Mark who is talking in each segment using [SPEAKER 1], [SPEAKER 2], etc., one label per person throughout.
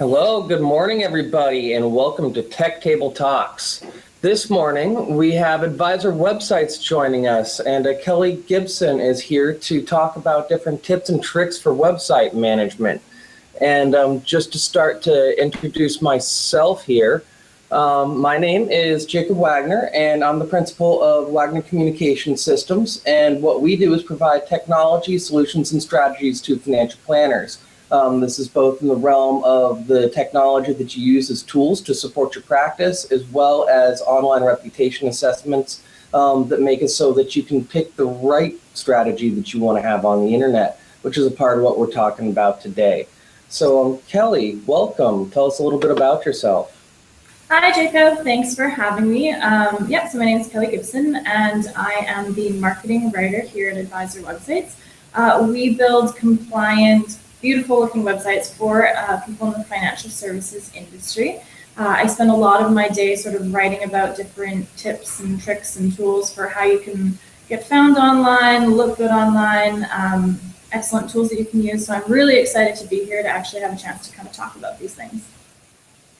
[SPEAKER 1] Hello, good morning, everybody, and welcome to TechTable Talks. This morning, we have Advisor Websites joining us, and Kelly Gibson is here to talk about different tips and tricks for website management. And just to start to introduce myself here, my name is Jacob Wagner, and I'm the principal of Wagner Communication Systems, and what we do is provide technology, solutions, and strategies to financial planners. This is both in the realm of the technology that you use as tools to support your practice, as well as online reputation assessments that make it so that you can pick the right strategy that you want to have on the internet, which is a part of what we're talking about today. So Kelly, welcome. Tell us a little bit about yourself.
[SPEAKER 2] Hi, Jacob. Thanks for having me. So my name is Kelly Gibson, and I am the marketing writer here at Advisor Websites. We build compliant, beautiful-looking websites for people in the financial services industry. I spend a lot of my day sort of writing about different tips and tricks and tools for how you can get found online, look good online, excellent tools that you can use. So I'm really excited to be here to actually have a chance to kind of talk about these things.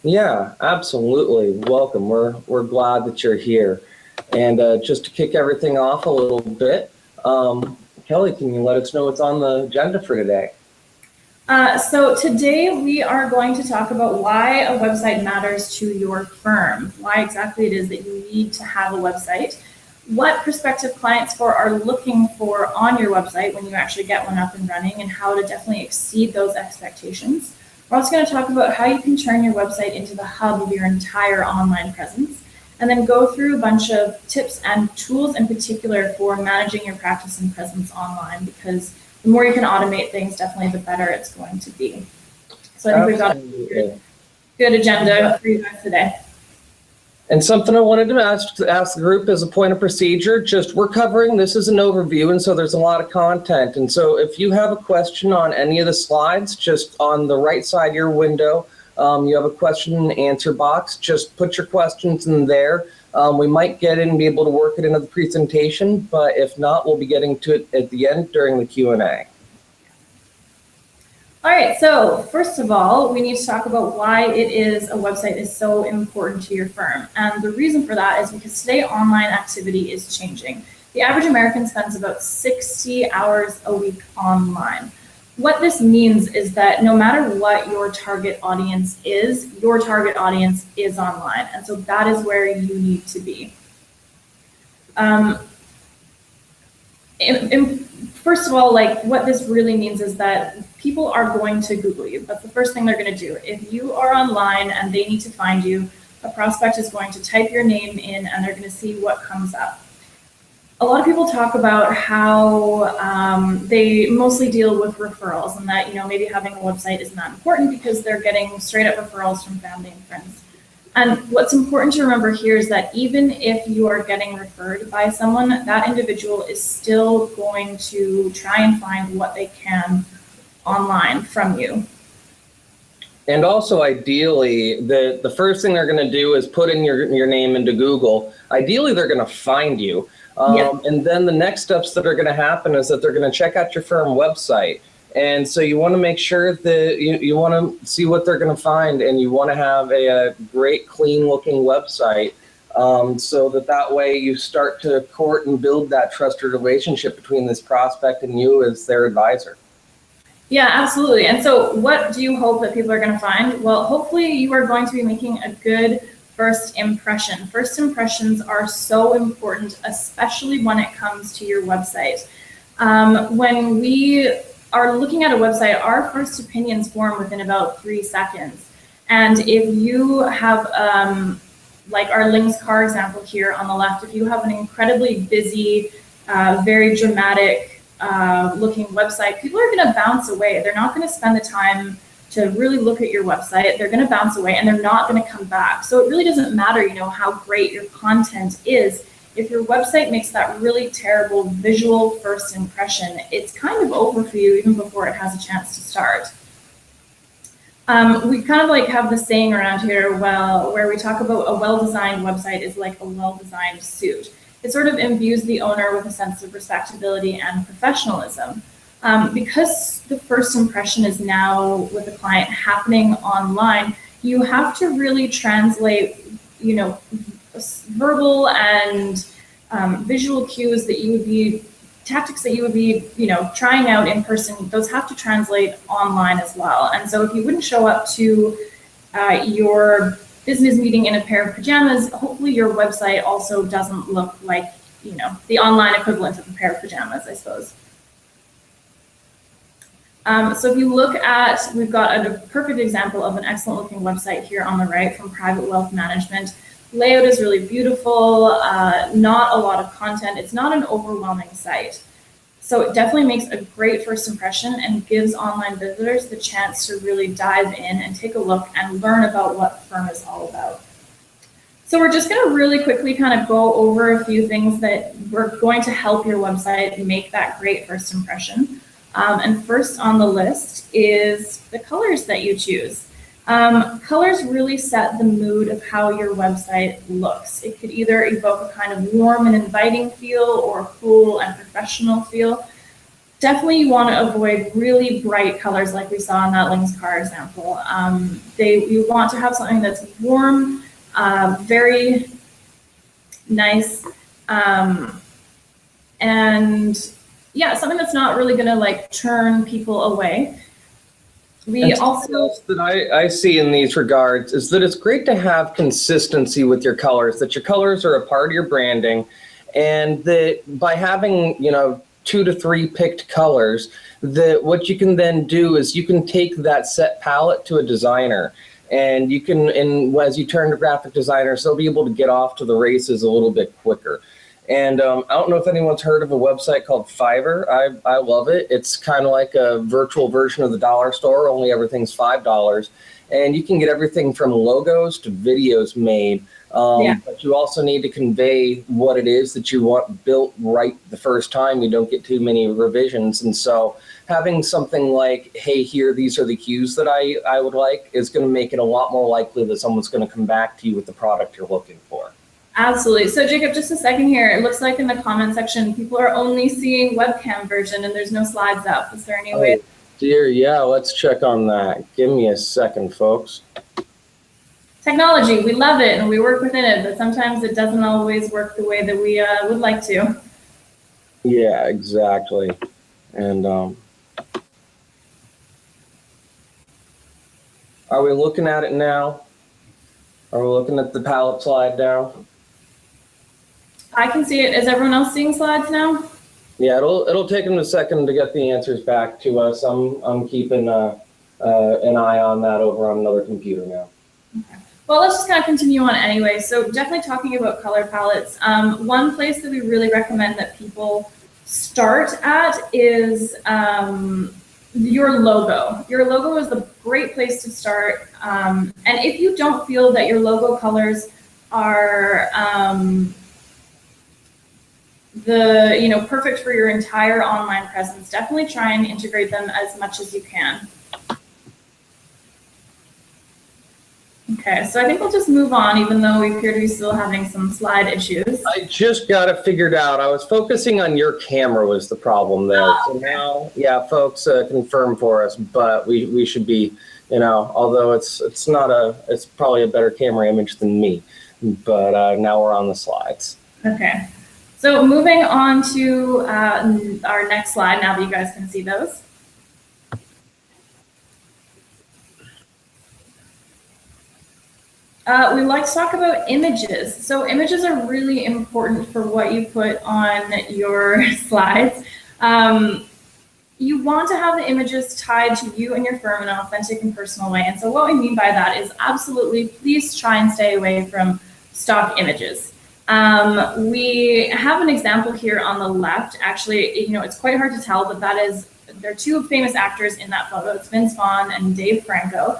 [SPEAKER 1] Yeah, absolutely. Welcome. We're glad that you're here. And just to kick everything off a little bit, Kelly, can you let us know what's on the agenda for today?
[SPEAKER 2] So today we are going to talk about why a website matters to your firm, why exactly it is that you need to have a website, what prospective clients are looking for on your website when you actually get one up and running, and how to definitely exceed those expectations. We're also going to talk about how you can turn your website into the hub of your entire online presence, and then go through a bunch of tips and tools in particular for managing your practice and presence online, because the more you can automate things, definitely the better it's going to be. So I think we've got a good agenda for you guys today.
[SPEAKER 1] And something I wanted to ask the group as a point of procedure, just we're covering, this is an overview, and so there's a lot of content. And so if you have a question on any of the slides, just on the right side of your window, you have a question and answer box, just put your questions in there. We might get in and be able to work it into the presentation, but if not, we'll be getting to it at the end during the Q&A.
[SPEAKER 2] All right, so first of all, we need to talk about why it is a website is so important to your firm. And the reason for that is because today online activity is changing. The average American spends about 60 hours a week online. What this means is that no matter what your target audience is online. And so that is where you need to be. First of all, what this really means is that people are going to Google you. That's the first thing they're going to do. If you are online and they need to find you, a prospect is going to type your name in and they're going to see what comes up. A lot of people talk about how they mostly deal with referrals, and that maybe having a website is not important because they're getting straight up referrals from family and friends. And what's important to remember here is that even if you are getting referred by someone, that individual is still going to try and find what they can online from you.
[SPEAKER 1] And also, ideally, the first thing they're going to do is put in your name into Google. Ideally, they're going to find you. And then the next steps that are going to happen is that they're going to check out your firm website. And so you want to make sure that you want to see what they're going to find, and you want to have a great, clean-looking website so that way you start to court and build that trusted relationship between this prospect and you as their advisor.
[SPEAKER 2] Yeah, absolutely. And so what do you hope that people are going to find? Well, hopefully you are going to be making a good first impression. First impressions are so important, especially when it comes to your website. When we are looking at a website, our first opinions form within about 3 seconds. And if you have, like our links car example here on the left, if you have an incredibly busy, very dramatic looking website, people are going to bounce away. They're not going to spend the time to really look at your website. They're going to bounce away and they're not going to come back. So it really doesn't matter, how great your content is. If your website makes that really terrible visual first impression, it's kind of over for you even before it has a chance to start. We kind of have the saying around here, where we talk about a well-designed website is like a well-designed suit. It sort of imbues the owner with a sense of respectability and professionalism. Because the first impression is now with the client happening online, you have to really translate, verbal and visual cues that you would be, tactics that you would be, trying out in person. Those have to translate online as well. And so if you wouldn't show up to your business meeting in a pair of pajamas, hopefully your website also doesn't look like, the online equivalent of a pair of pajamas, I suppose. So if you look at, we've got a perfect example of an excellent looking website here on the right from Private Wealth Management. Layout is really beautiful, not a lot of content. It's not an overwhelming site. So it definitely makes a great first impression and gives online visitors the chance to really dive in and take a look and learn about what the firm is all about. So we're just going to really quickly kind of go over a few things that we're going to help your website make that great first impression. And first on the list is the colors that you choose. Colors really set the mood of how your website looks. It could either evoke a kind of warm and inviting feel or a cool and professional feel. Definitely you want to avoid really bright colors like we saw in that Lynx car example. You want to have something that's warm, very nice, and yeah, something that's not really going to like turn people away. We also
[SPEAKER 1] else that I see in these regards is that it's great to have consistency with your colors, that your colors are a part of your branding, and that by having, 2 to 3 picked colors, that what you can then do is you can take that set palette to a designer, and you can, and as you turn to graphic designers, they'll be able to get off to the races a little bit quicker. And I don't know if anyone's heard of a website called Fiverr. I love it. It's kind of like a virtual version of the dollar store, only everything's $5. And you can get everything from logos to videos made. But you also need to convey what it is that you want built right the first time. You don't get too many revisions. And so having something like, hey, here, these are the cues that I would like, is going to make it a lot more likely that someone's going to come back to you with the product you're looking for.
[SPEAKER 2] Absolutely. So Jacob, just a second here. It looks like in the comment section, people are only seeing webcam version and there's no slides up. Is there any way?
[SPEAKER 1] Oh, dear, yeah, let's check on that. Give me a second, folks.
[SPEAKER 2] Technology, we love it and we work within it, but sometimes it doesn't always work the way that we would like to.
[SPEAKER 1] Yeah, exactly. And are we looking at it now? Are we looking at the palette slide now?
[SPEAKER 2] I can see it. Is everyone else seeing slides now?
[SPEAKER 1] Yeah, it'll take them a second to get the answers back to us. I'm keeping an eye on that over on another computer now.
[SPEAKER 2] Okay. Well, let's just kind of continue on anyway. So definitely talking about color palettes. One place that we really recommend that people start at is your logo. Your logo is a great place to start. And if you don't feel that your logo colors are perfect for your entire online presence, definitely try and integrate them as much as you can. Okay, so I think we'll just move on, even though we appear to be still having some slide issues.
[SPEAKER 1] I just got it figured out. I was focusing on your camera was the problem there. So now, yeah, folks confirm for us, but we should be, although it's probably a better camera image than me, but now we're on the slides.
[SPEAKER 2] Okay, so moving on to our next slide, now that you guys can see those. We like to talk about images. So images are really important for what you put on your slides. You want to have the images tied to you and your firm in an authentic and personal way. And so what we mean by that is absolutely, please try and stay away from stock images. We have an example here on the left. Actually, it's quite hard to tell, but there are two famous actors in that photo. It's Vince Vaughn and Dave Franco.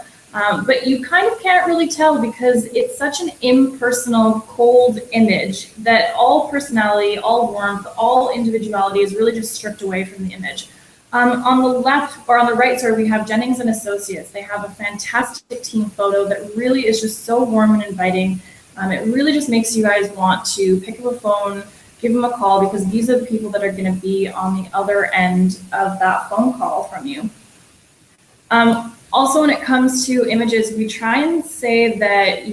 [SPEAKER 2] But you kind of can't really tell because it's such an impersonal, cold image that all personality, all warmth, all individuality is really just stripped away from the image. On the left, or on the right, sorry, we have Jennings and Associates. They have a fantastic team photo that really is just so warm and inviting. It really just makes you guys want to pick up a phone, give them a call, because these are the people that are going to be on the other end of that phone call from you. Also, when it comes to images, we try and say that,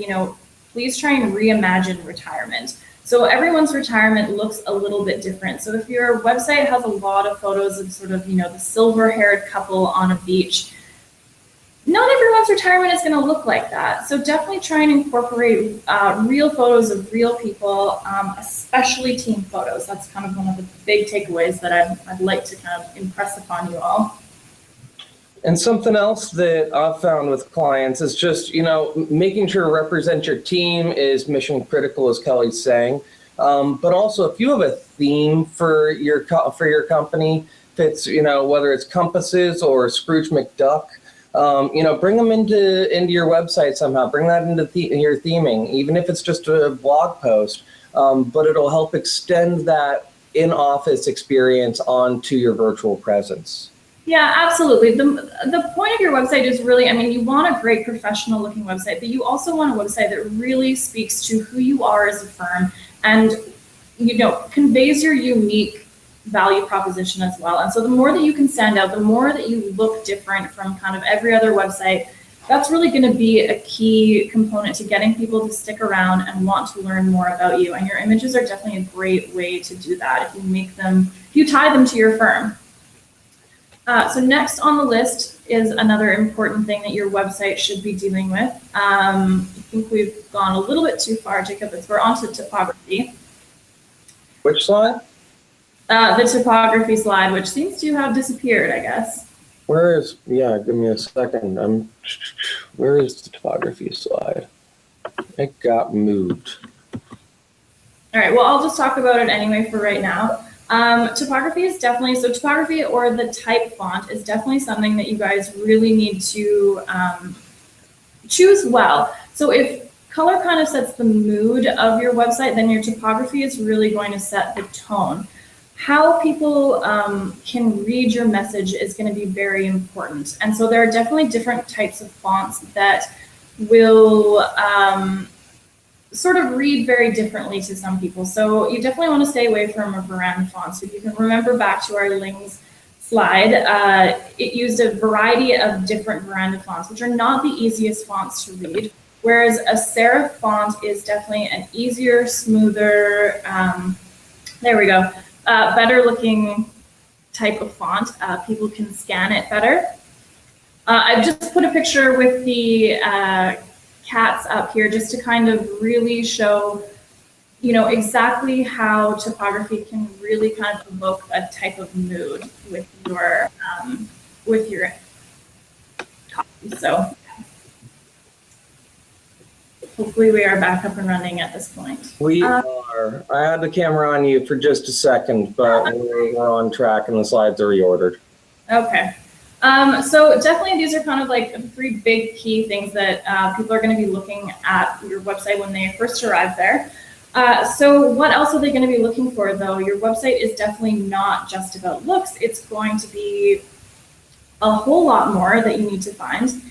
[SPEAKER 2] please try and reimagine retirement. So everyone's retirement looks a little bit different. So if your website has a lot of photos of sort of, the silver-haired couple on a beach, not everyone's retirement is going to look like that. So definitely try and incorporate real photos of real people, especially team photos. That's kind of one of the big takeaways that I'd like to kind of impress upon you all.
[SPEAKER 1] And something else that I've found with clients is just, making sure to represent your team is mission critical, as Kelly's saying. But also, if you have a theme for your company, if it's, whether it's compasses or Scrooge McDuck, bring them into your website somehow. Bring that into your theming, even if it's just a blog post. But it'll help extend that in-office experience onto your virtual presence.
[SPEAKER 2] Yeah, absolutely. The point of your website is really, you want a great professional looking website, but you also want a website that really speaks to who you are as a firm and, conveys your unique value proposition as well. And so the more that you can stand out, the more that you look different from kind of every other website, that's really going to be a key component to getting people to stick around and want to learn more about you. And your images are definitely a great way to do that if you tie them to your firm. So next on the list is another important thing that your website should be dealing with. I think we've gone a little bit too far, Jacob. We're on to typography.
[SPEAKER 1] Which slide?
[SPEAKER 2] The typography slide, which seems to have disappeared, I guess.
[SPEAKER 1] Give me a second. Where is the typography slide? It got moved.
[SPEAKER 2] All right, well, I'll just talk about it anyway for right now. Typography is typography or the type font is definitely something that you guys really need to choose well. So if color kind of sets the mood of your website, then your typography is really going to set the tone. How people can read your message is going to be very important. And so there are definitely different types of fonts that will sort of read very differently to some people. So you definitely want to stay away from a brand font. So if you can remember back to our Lings slide, it used a variety of different veranda fonts, which are not the easiest fonts to read. Whereas a serif font is definitely an easier, smoother, better looking type of font. People can scan it better. I've just put a picture with the cats up here just to kind of really show, exactly how typography can really kind of evoke a type of mood with your copy. So hopefully we are back up and running at this point.
[SPEAKER 1] We are. I had the camera on you for just a second, but we're on track and the slides are reordered. Okay.
[SPEAKER 2] So definitely these are kind of like the three big key things that people are going to be looking at your website when they first arrive there. So what else are they going to be looking for, though? Your website is definitely not just about looks. It's going to be a whole lot more that you need to find.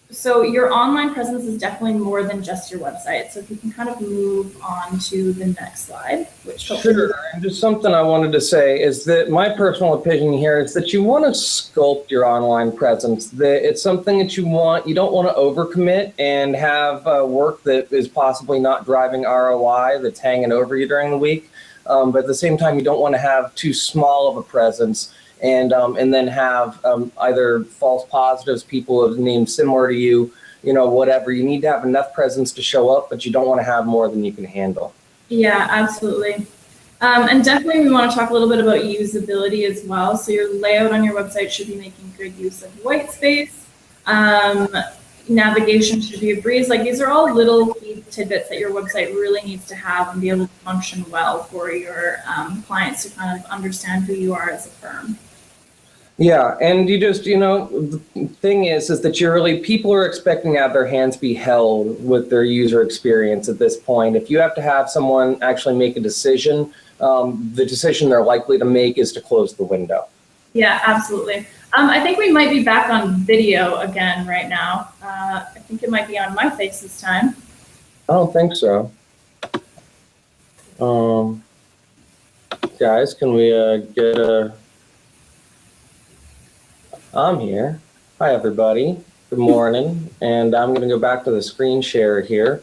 [SPEAKER 2] So your online presence is definitely more than just your website. So if you can kind of move on to the next slide, which hopefully...
[SPEAKER 1] Sure, and just something I wanted to say is that my personal opinion here is that you want to sculpt your online presence. That it's something that you don't want to overcommit and have work that is possibly not driving ROI that's hanging over you during the week. But at the same time, you don't want to have too small of a presence and then have either false positives, people have named similar to you, whatever. You need to have enough presence to show up, but you don't want to have more than you can handle.
[SPEAKER 2] Yeah, absolutely. And definitely we want to talk a little bit about usability as well. So your layout on your website should be making good use of white space. Navigation should be a breeze. Like, these are all little key tidbits that your website really needs to have and be able to function well for your clients to kind of understand who you are as a firm.
[SPEAKER 1] Yeah, and you just, the thing is that people are expecting to have their hands be held with their user experience at this point. If you have to have someone actually make a decision, the decision they're likely to make is to close the window.
[SPEAKER 2] Yeah, absolutely. I think we might be back on video again right now. I think it might be on my face this time.
[SPEAKER 1] I don't think so. Um, guys, can we get a... I'm here. Hi, everybody. Good morning. And I'm going to go back to the screen share here.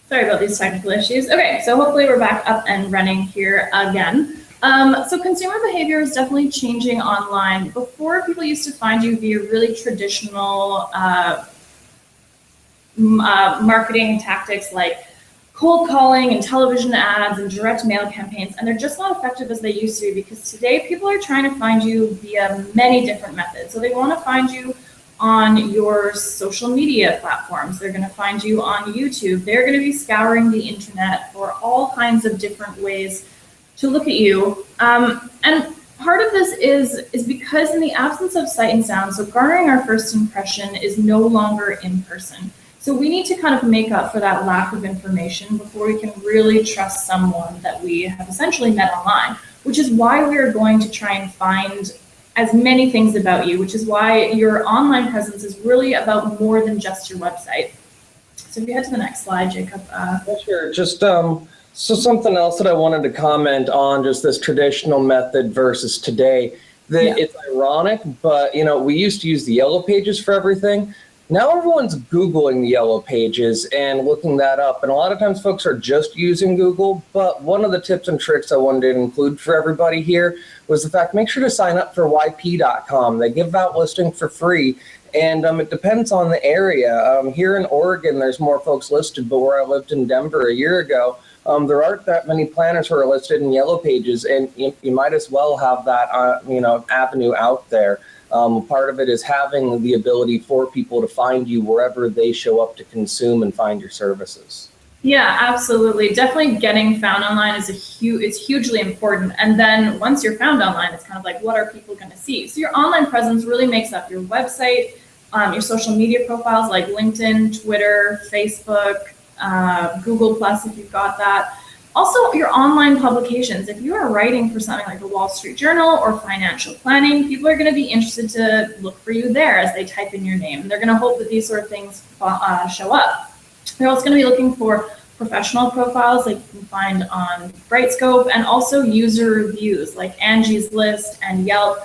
[SPEAKER 2] Sorry about these technical issues. Okay, so hopefully we're back up and running here again. So consumer behavior is definitely changing online. Before, people used to find you via really traditional marketing tactics like cold calling and television ads and direct mail campaigns, and they're just not effective as they used to be, because today people are trying to find you via many different methods. So they want to find you on your social media platforms. They're going to find you on YouTube. They're going to be scouring the internet for all kinds of different ways to look at you. And part of this is because in the absence of sight and sound, so garnering our first impression is no longer in person. So we need to kind of make up for that lack of information before we can really trust someone that we have essentially met online, which is why we are going to try and find as many things about you, which is why your online presence is really about more than just your website. So if you head to the next slide, Jacob.
[SPEAKER 1] Sure. Just so something else that I wanted to comment on, just this traditional method versus today. It's ironic, but we used to use the yellow pages for everything. Now everyone's Googling the yellow pages and looking that up. And a lot of times folks are just using Google. But one of the tips and tricks I wanted to include for everybody here was the fact, make sure to sign up for yp.com. They give out listings for free. And it depends on the area. Here in Oregon, there's more folks listed, but where I lived in Denver a year ago, there aren't that many planners who are listed in yellow pages, and you might as well have that avenue out there. Part of it is having the ability for people to find you wherever they show up to consume and find your services.
[SPEAKER 2] Yeah, absolutely. Definitely getting found online is hugely important. And then once you're found online, it's kind of like, what are people going to see? So your online presence really makes up your website, your social media profiles like LinkedIn, Twitter, Facebook, Google Plus if you've got that. Also, your online publications. If you are writing for something like the Wall Street Journal or financial planning, people are going to be interested to look for you there as they type in your name. They're going to hope that these sort of things show up. They're also going to be looking for professional profiles like you can find on Brightscope, and also user reviews like Angie's List and Yelp,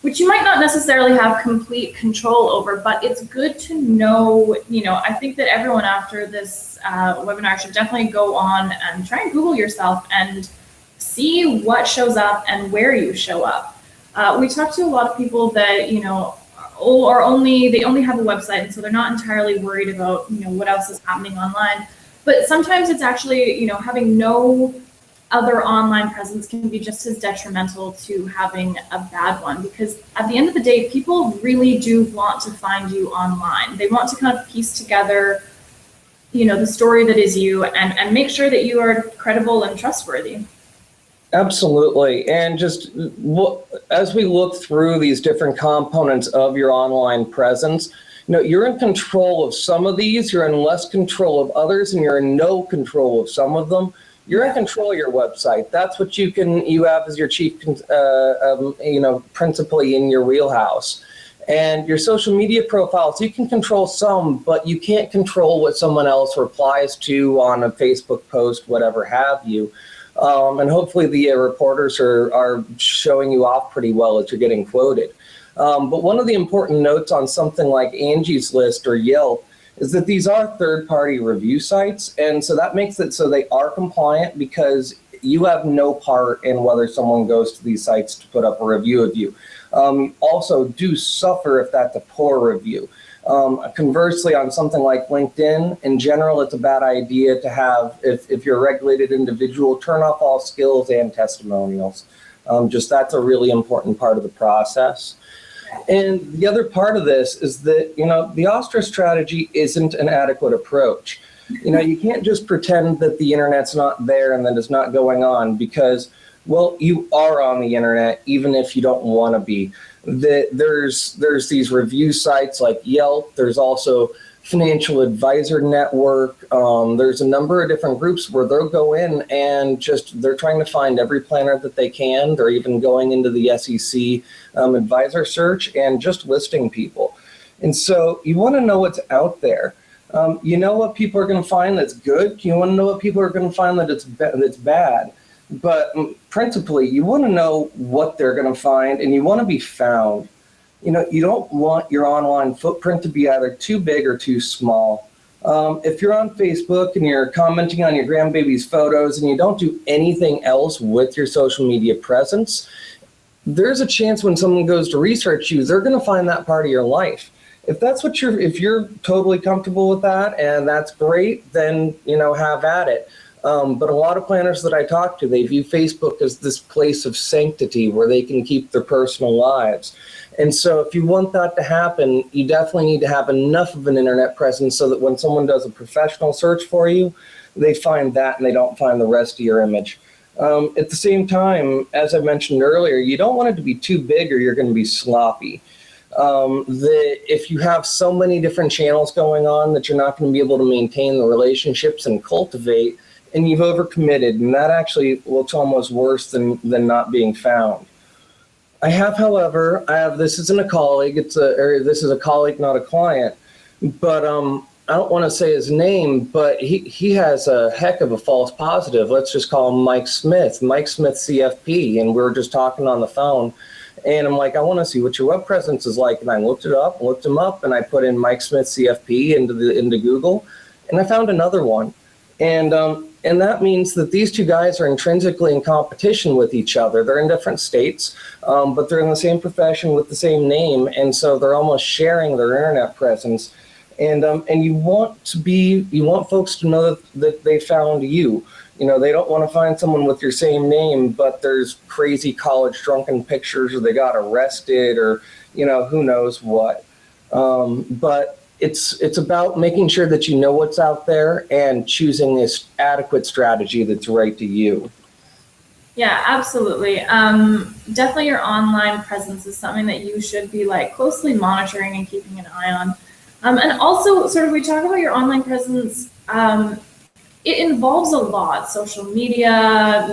[SPEAKER 2] which you might not necessarily have complete control over, but it's good to know. I think that everyone after this webinar should definitely go on and try and Google yourself and see what shows up and where you show up. We talk to a lot of people that, they only have a website, and so they're not entirely worried about, what else is happening online. But sometimes it's actually, having no other online presence can be just as detrimental to having a bad one, because at the end of the day, people really do want to find you online. They want to kind of piece together, the story that is you, and make sure that you are credible and trustworthy.
[SPEAKER 1] Absolutely. And just as we look through these different components of your online presence, you're in control of some of these, you're in less control of others, and you're in no control of some of them. You're in control of your website. That's what you have as your chief, principally in your wheelhouse. And your social media profiles, you can control some, but you can't control what someone else replies to on a Facebook post, whatever have you. And hopefully the reporters are showing you off pretty well as you're getting quoted. But one of the important notes on something like Angie's List or Yelp is that these are third-party review sites, and so that makes it so they are compliant, because you have no part in whether someone goes to these sites to put up a review of you. Also do suffer if that's a poor review. Conversely, on something like LinkedIn, in general, it's a bad idea to have, if you're a regulated individual, turn off all skills and testimonials. That's a really important part of the process. And the other part of this is that, the ostrich strategy isn't an adequate approach. You can't just pretend that the internet's not there and that it's not going on, because, well, you are on the internet, even if you don't want to be. There's these review sites like Yelp. There's also Financial Advisor Network. There's a number of different groups where they'll go in and they're trying to find every planner that they can. They're even going into the SEC advisor search and just listing people. And so you want to know what's out there. You know what people are going to find that's good. You want to know what people are going to find that's bad. But principally, you want to know what they're going to find, and you want to be found. You don't want your online footprint to be either too big or too small. If you're on Facebook and you're commenting on your grandbaby's photos and you don't do anything else with your social media presence, there's a chance when someone goes to research you, they're going to find that part of your life. If you're totally comfortable with that and that's great, then, have at it. But a lot of planners that I talk to, they view Facebook as this place of sanctity where they can keep their personal lives. And so if you want that to happen, you definitely need to have enough of an internet presence so that when someone does a professional search for you, they find that and they don't find the rest of your image. At the same time, as I mentioned earlier, you don't want it to be too big or you're going to be sloppy. If you have so many different channels going on that you're not going to be able to maintain the relationships and cultivate, and you've overcommitted, and that actually looks almost worse than not being found. However, this isn't a colleague, this is a colleague, not a client, but I don't want to say his name, but he has a heck of a false positive. Let's just call him Mike Smith CFP, and we were just talking on the phone. And I'm like, I want to see what your web presence is like. And I looked him up, and I put in Mike Smith CFP into Google, and I found another one. And that means that these two guys are intrinsically in competition with each other. They're in different states, but they're in the same profession with the same name, and so they're almost sharing their internet presence. And you want folks to know that they found you. They don't want to find someone with your same name, but there's crazy college drunken pictures, or they got arrested, or who knows what. But it's about making sure that you know what's out there and choosing this adequate strategy that's right to you.
[SPEAKER 2] Yeah, absolutely. Definitely your online presence is something that you should be closely monitoring and keeping an eye on. And also we talk about your online presence. It involves a lot, social media,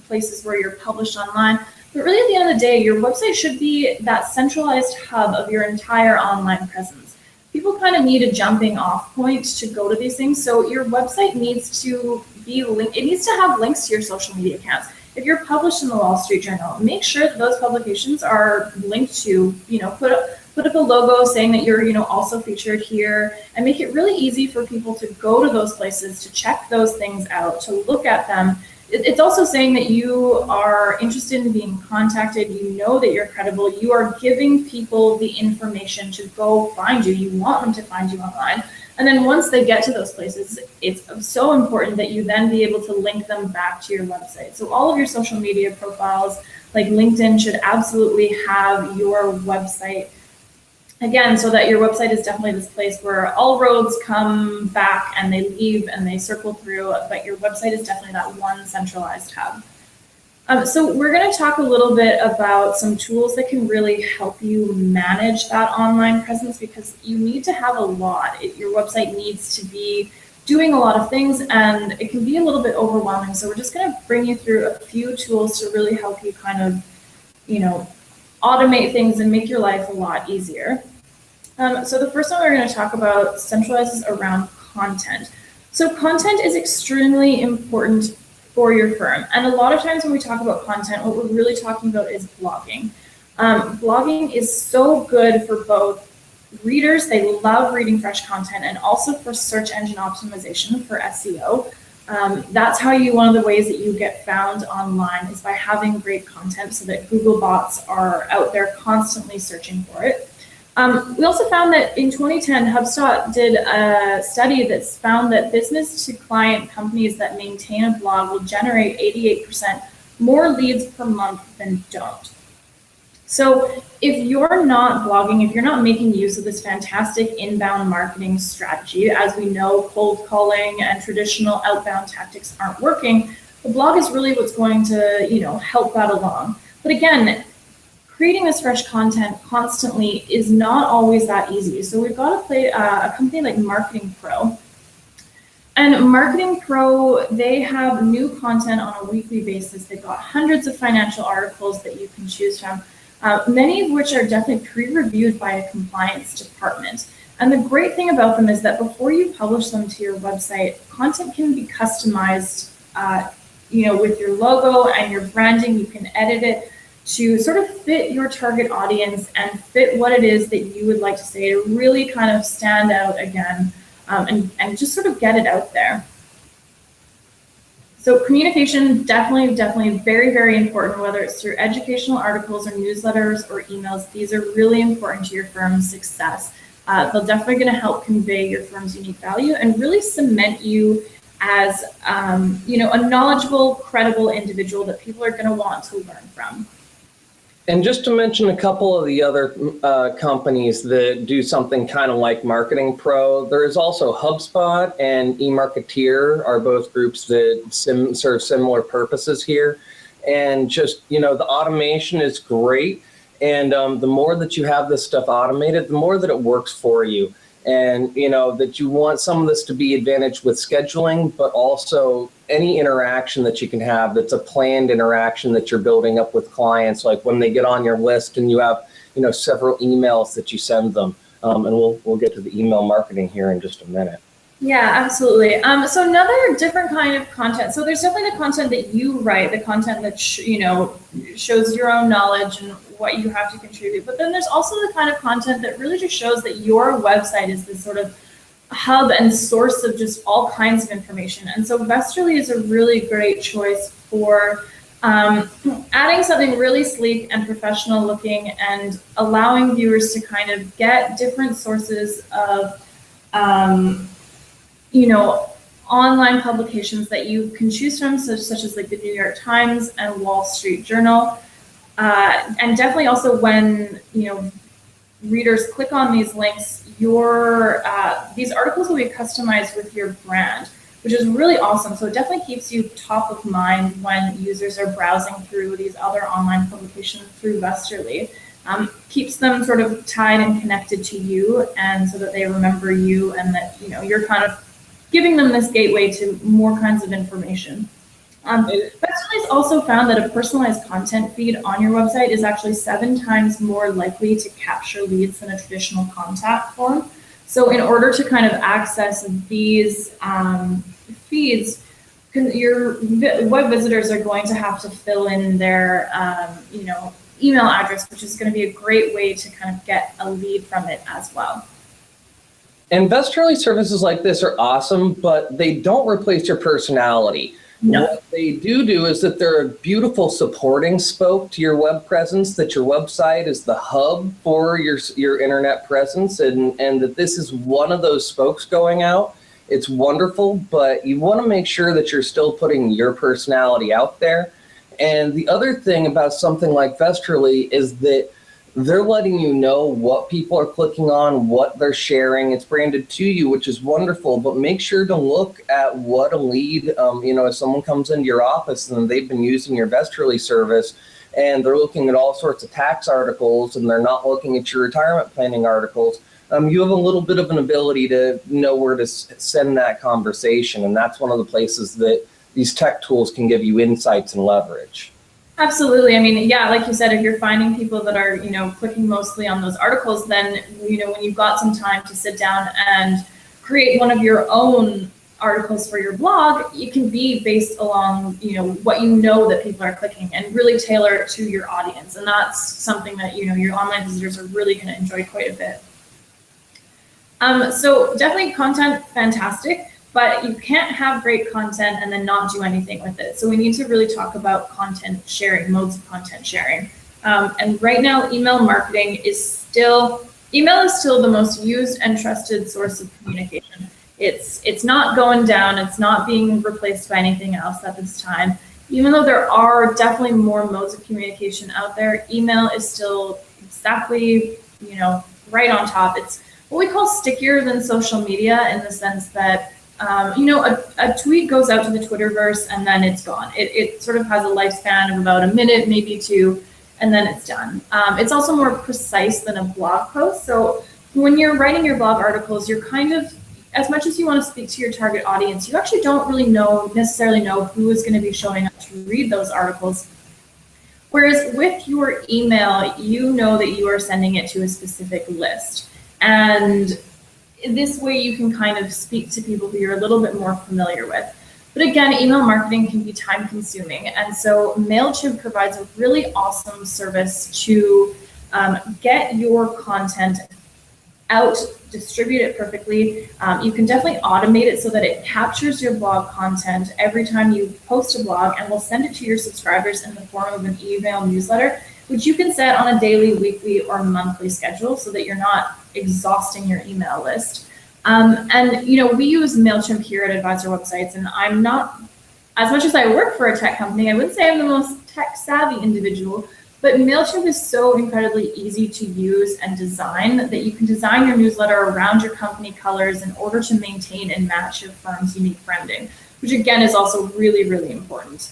[SPEAKER 2] places where you're published online. But really at the end of the day, your website should be that centralized hub of your entire online presence. People kind of need a jumping off point to go to these things. So your website needs to be linked. It needs to have links to your social media accounts. If you're published in the Wall Street Journal, make sure that those publications are linked to, put up a logo saying that you're, also featured here, and make it really easy for people to go to those places, to check those things out, to look at them. It's also saying that you are interested in being contacted, that you're credible, you are giving people the information to go find you, you want them to find you online. And then once they get to those places, it's so important that you then be able to link them back to your website. So all of your social media profiles, like LinkedIn, should absolutely have your website. Again, so that your website is definitely this place where all roads come back and they leave and they circle through, but your website is definitely that one centralized hub. So we're going to talk a little bit about some tools that can really help you manage that online presence, because you need to have a lot. Your website needs to be doing a lot of things, and it can be a little bit overwhelming. So we're just going to bring you through a few tools to really help you kind of, automate things and make your life a lot easier. So the first one we're going to talk about centralizes around content. So content is extremely important for your firm. And a lot of times when we talk about content, what we're really talking about is blogging. Blogging is so good for both readers, they love reading fresh content, and also for search engine optimization, for SEO. That's one of the ways that you get found online is by having great content so that Google bots are out there constantly searching for it. We also found that in 2010, Hubspot did a study that's found that business-to-client companies that maintain a blog will generate 88% more leads per month than don't. So if you're not blogging, if you're not making use of this fantastic inbound marketing strategy, as we know, cold calling and traditional outbound tactics aren't working, the blog is really what's going to, help that along. But again, creating this fresh content constantly is not always that easy. So we've got to play a company like Marketing Pro. And Marketing Pro, they have new content on a weekly basis. They've got hundreds of financial articles that you can choose from. many of which are definitely pre-reviewed by a compliance department. And the great thing about them is that before you publish them to your website, content can be customized, with your logo and your branding. You can edit it to sort of fit your target audience and fit what it is that you would like to say to really kind of stand out again, and just sort of get it out there. So communication, definitely very, very important, whether it's through educational articles or newsletters or emails. These are really important to your firm's success. They're definitely going to help convey your firm's unique value and really cement you as a knowledgeable, credible individual that people are going to want to learn from.
[SPEAKER 1] And just to mention a couple of the other companies that do something kind of like Marketing Pro, there is also Hubspot and eMarketeer are both groups that serve similar purposes here. And just, the automation is great. And the more that you have this stuff automated, the more that it works for you. And, that you want some of this to be advantaged with scheduling, but also any interaction that you can have that's a planned interaction that you're building up with clients, like when they get on your list and you have, several emails that you send them. And we'll get to the email marketing here in just a minute.
[SPEAKER 2] Yeah, absolutely. So another different kind of content. So there's definitely the content that you write, the content that, shows your own knowledge and what you have to contribute. But then there's also the kind of content that really just shows that your website is this sort of hub and source of just all kinds of information. And so Vesterly is a really great choice for adding something really sleek and professional looking and allowing viewers to kind of get different sources of online publications that you can choose from, such as like the New York Times and Wall Street Journal. And definitely also when, readers click on these links, these articles will be customized with your brand, which is really awesome. So it definitely keeps you top of mind when users are browsing through these other online publications through Vesterly. Keeps them sort of tied and connected to you, and so that they remember you and that, you're kind of giving them this gateway to more kinds of information. Vesterly's also found that a personalized content feed on your website is actually 7 times more likely to capture leads than a traditional contact form. So in order to kind of access these feeds, your web visitors are going to have to fill in their email address, which is going to be a great way to kind of get a lead from it as well.
[SPEAKER 1] And Vesterly services like this are awesome, but they don't replace your personality. No. What they do is that they're a beautiful supporting spoke to your web presence, that your website is the hub for your internet presence, and that this is one of those spokes going out. It's wonderful, but you want to make sure that you're still putting your personality out there. And the other thing about something like Vesterly is that they're letting you know what people are clicking on, what they're sharing. It's branded to you, which is wonderful, but make sure to look at what a lead, if someone comes into your office and they've been using your Vesterly service and they're looking at all sorts of tax articles and they're not looking at your retirement planning articles, you have a little bit of an ability to know where to send that conversation. And that's one of the places that these tech tools can give you insights and leverage.
[SPEAKER 2] Absolutely. I mean, yeah, like you said, if you're finding people that are, clicking mostly on those articles, then, when you've got some time to sit down and create one of your own articles for your blog, it can be based along, what that people are clicking and really tailor it to your audience. And that's something that, your online visitors are really going to enjoy quite a bit. So definitely content, fantastic. But you can't have great content and then not do anything with it. So we need to really talk about content sharing, modes of content sharing. And right now, email marketing is still the most used and trusted source of communication. It's not going down. It's not being replaced by anything else at this time. Even though there are definitely more modes of communication out there, email is still exactly, right on top. It's what we call stickier than social media in the sense that a tweet goes out to the Twitterverse and then it's gone. It sort of has a lifespan of about a minute, maybe 2, and then it's done. It's also more precise than a blog post. So when you're writing your blog articles, you're kind of, as much as you want to speak to your target audience, you actually don't really necessarily know who is going to be showing up to read those articles. Whereas with your email, you know that you are sending it to a specific list. And this way you can kind of speak to people who you're a little bit more familiar with. But again, email marketing can be time consuming. And so MailChimp provides a really awesome service to get your content out, distribute it perfectly. You can definitely automate it so that it captures your blog content every time you post a blog, and will send it to your subscribers in the form of an email newsletter, which you can set on a daily, weekly, or monthly schedule so that you're not exhausting your email list. And we use MailChimp here at Advisor Websites, and I'm not, as much as I work for a tech company, I wouldn't say I'm the most tech savvy individual, but MailChimp is so incredibly easy to use and design that you can design your newsletter around your company colors in order to maintain and match your firm's unique branding, which again is also really, really important.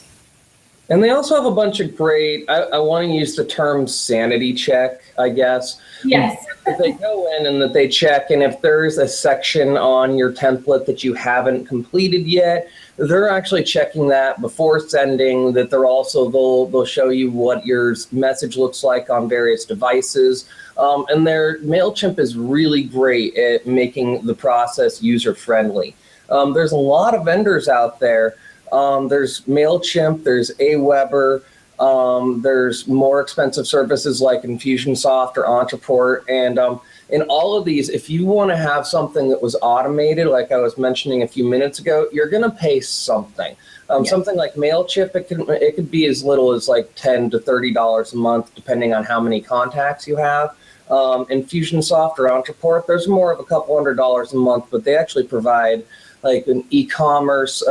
[SPEAKER 1] And they also have a bunch of great, I want to use the term sanity check, I guess.
[SPEAKER 2] Yes.
[SPEAKER 1] If they go in and that they check, and if there's a section on your template that you haven't completed yet, they're actually checking that before sending, that they're also, they'll show you what your message looks like on various devices. And their MailChimp is really great at making the process user-friendly. There's a lot of vendors out there. There's MailChimp, there's Aweber, there's more expensive services like Infusionsoft or Entreport. And in all of these, if you want to have something that was automated, like I was mentioning a few minutes ago, you're going to pay something. Something like MailChimp, it could be as little as like $10 to $30 a month, depending on how many contacts you have. Infusionsoft or Entreport, there's more of a couple $100s a month, but they actually provide like an e-commerce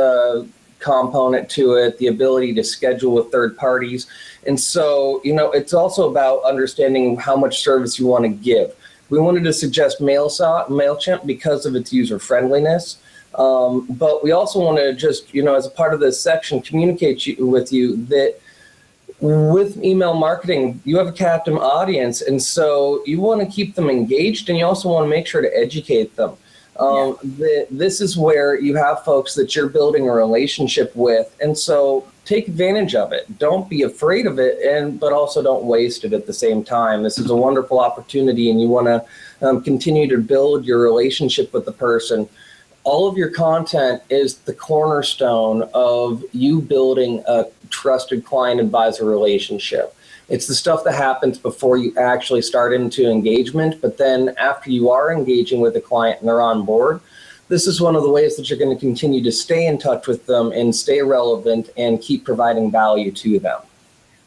[SPEAKER 1] component to it, the ability to schedule with third parties. And so, it's also about understanding how much service you want to give. We wanted to suggest MailChimp because of its user friendliness. But we also want to just, as a part of this section, communicate with you that with email marketing, you have a captive audience. And so you want to keep them engaged, and you also want to make sure to educate them. This is where you have folks that you're building a relationship with, and so take advantage of it. Don't be afraid of it, but also don't waste it at the same time. This is a wonderful opportunity, and you want to continue to build your relationship with the person. All of your content is the cornerstone of you building a trusted client-advisor relationship. It's the stuff that happens before you actually start into engagement, but then after you are engaging with the client and they're on board, this is one of the ways that you're going to continue to stay in touch with them and stay relevant and keep providing value to them.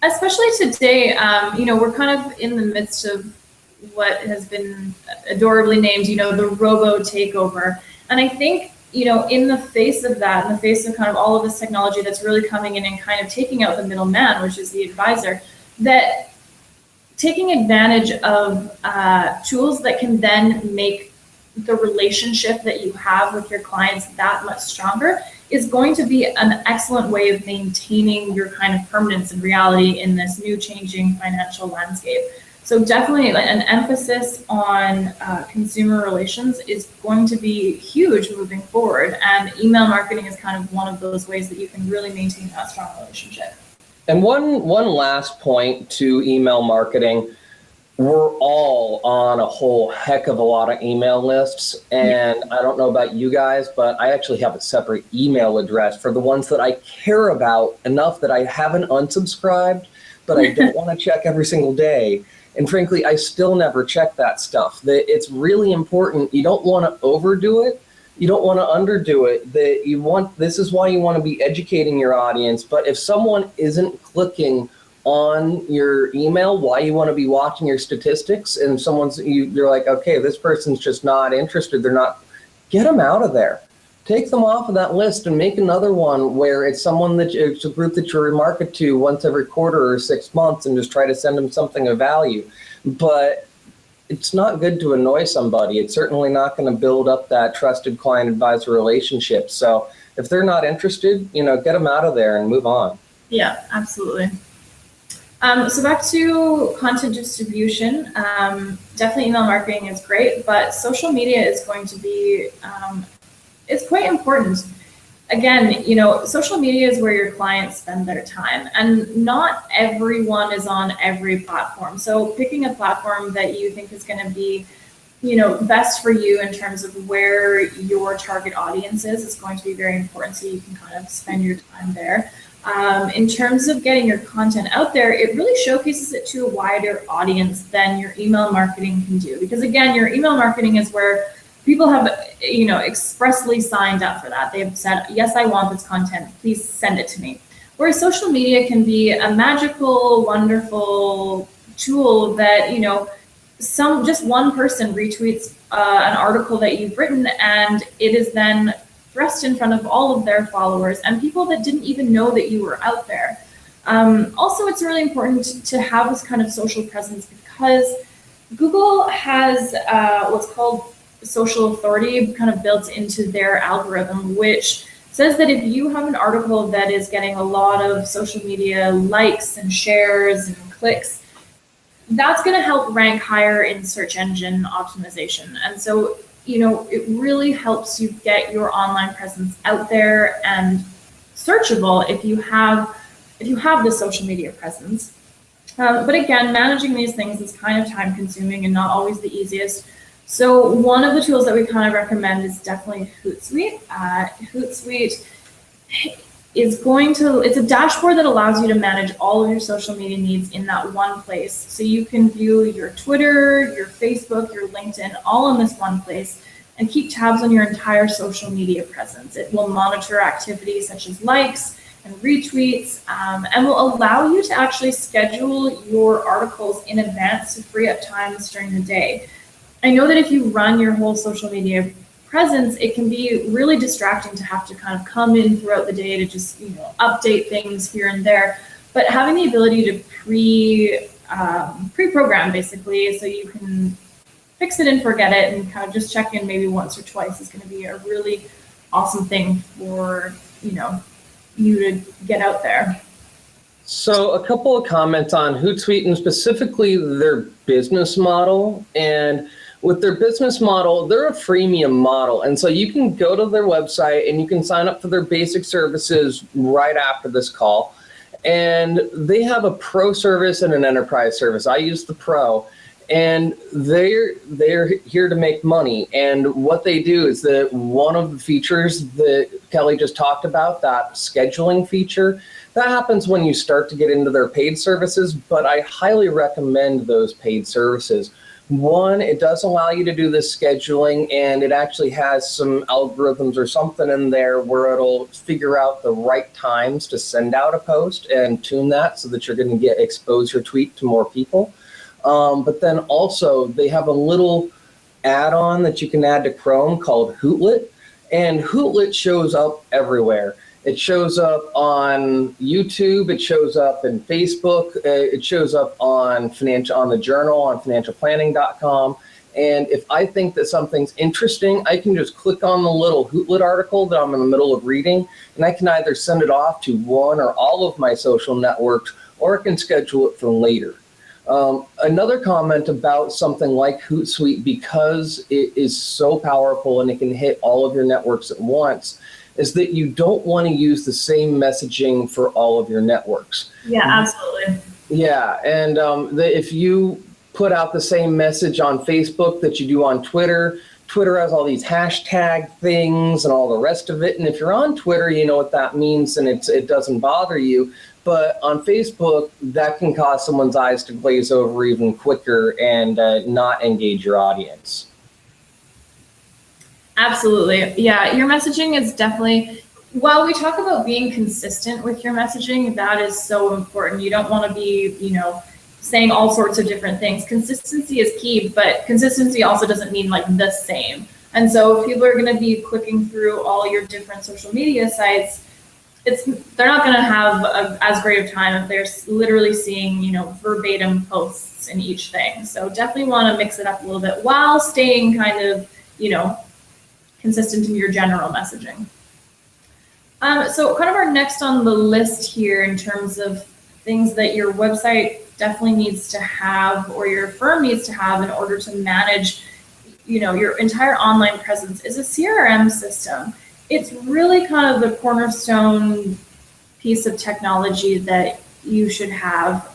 [SPEAKER 2] Especially today, we're kind of in the midst of what has been adorably named, the robo takeover. And I think, in the face of that, in the face of kind of all of this technology that's really coming in and kind of taking out the middleman, which is the advisor, that taking advantage of tools that can then make the relationship that you have with your clients that much stronger is going to be an excellent way of maintaining your kind of permanence and reality in this new changing financial landscape. So definitely an emphasis on consumer relations is going to be huge moving forward. And email marketing is kind of one of those ways that you can really maintain that strong relationship.
[SPEAKER 1] And one last point to email marketing, we're all on a whole heck of a lot of email lists. And I don't know about you guys, but I actually have a separate email address for the ones that I care about enough that I haven't unsubscribed, but I don't want to check every single day. And frankly, I still never check that stuff. It's really important. You don't want to overdo it. You don't want to underdo it. This is why you want to be educating your audience. But if someone isn't clicking on your email, why you want to be watching your statistics, and you're like, okay, this person's just not interested. Get them out of there. Take them off of that list and make another one where it's it's a group that you remarket to once every quarter or 6 months, and just try to send them something of value. But it's not good to annoy somebody. It's certainly not going to build up that trusted client-advisor relationship. So if they're not interested, get them out of there and move on.
[SPEAKER 2] Yeah, absolutely. So back to content distribution. Definitely email marketing is great, but social media is going to be, it's quite important. again, social media is where your clients spend their time, and not everyone is on every platform. So picking a platform that you think is going to be, best for you in terms of where your target audience is going to be very important, so you can kind of spend your time there. In terms of getting your content out there, it really showcases it to a wider audience than your email marketing can do. Because again, your email marketing is where people have, expressly signed up for that. They've said, yes, I want this content, please send it to me. Whereas social media can be a magical, wonderful tool that, just one person retweets an article that you've written, and it is then thrust in front of all of their followers and people that didn't even know that you were out there. Also, it's really important to have this kind of social presence, because Google has what's called social authority kind of built into their algorithm, which says that if you have an article that is getting a lot of social media likes and shares and clicks, that's going to help rank higher in search engine optimization. And so, it really helps you get your online presence out there and searchable if you have the social media presence. But again, managing these things is kind of time consuming and not always the easiest. So one of the tools that we kind of recommend is definitely Hootsuite. Hootsuite it's a dashboard that allows you to manage all of your social media needs in that one place. So you can view your Twitter, your Facebook, your LinkedIn, all in this one place, and keep tabs on your entire social media presence. It will monitor activities such as likes and retweets, and will allow you to actually schedule your articles in advance to free up times during the day. I know that if you run your whole social media presence, it can be really distracting to have to kind of come in throughout the day to just update things here and there. But having the ability to pre-program basically, so you can fix it and forget it and kind of just check in maybe once or twice, is going to be a really awesome thing for you to get out there.
[SPEAKER 1] So a couple of comments on Hootsuite and specifically their business model. And with their business model, they're a freemium model. And so you can go to their website and you can sign up for their basic services right after this call. And they have a pro service and an enterprise service. I use the pro, and they're here to make money. And what they do is that one of the features that Kelly just talked about, that scheduling feature, that happens when you start to get into their paid services, but I highly recommend those paid services. One, it does allow you to do this scheduling, and it actually has some algorithms or something in there where it'll figure out the right times to send out a post and tune that so that you're going to expose your tweet to more people. But then also they have a little add-on that you can add to Chrome called Hootlet, and Hootlet shows up everywhere. It shows up on YouTube, it shows up in Facebook, it shows up on the Journal, on financialplanning.com. And if I think that something's interesting, I can just click on the little Hootlet article that I'm in the middle of reading, and I can either send it off to one or all of my social networks, or I can schedule it for later. Another comment about something like Hootsuite, because it is so powerful and it can hit all of your networks at once, is that you don't want to use the same messaging for all of your networks.
[SPEAKER 2] Yeah, absolutely.
[SPEAKER 1] Yeah, and if you put out the same message on Facebook that you do on Twitter, Twitter has all these hashtag things and all the rest of it. And if you're on Twitter, you know what that means, and it doesn't bother you. But on Facebook, that can cause someone's eyes to glaze over even quicker and not engage your audience.
[SPEAKER 2] Absolutely. Yeah, your messaging is definitely, while we talk about being consistent with your messaging, that is so important. You don't want to be, saying all sorts of different things. Consistency is key, but consistency also doesn't mean like the same. And so if people are going to be clicking through all your different social media sites, they're not going to have as great of time if they're literally seeing, verbatim posts in each thing. So definitely want to mix it up a little bit while staying kind of, consistent in your general messaging. So kind of our next on the list here in terms of things that your website definitely needs to have, or your firm needs to have in order to manage, your entire online presence, is a CRM system. it's really kind of the cornerstone piece of technology that you should have.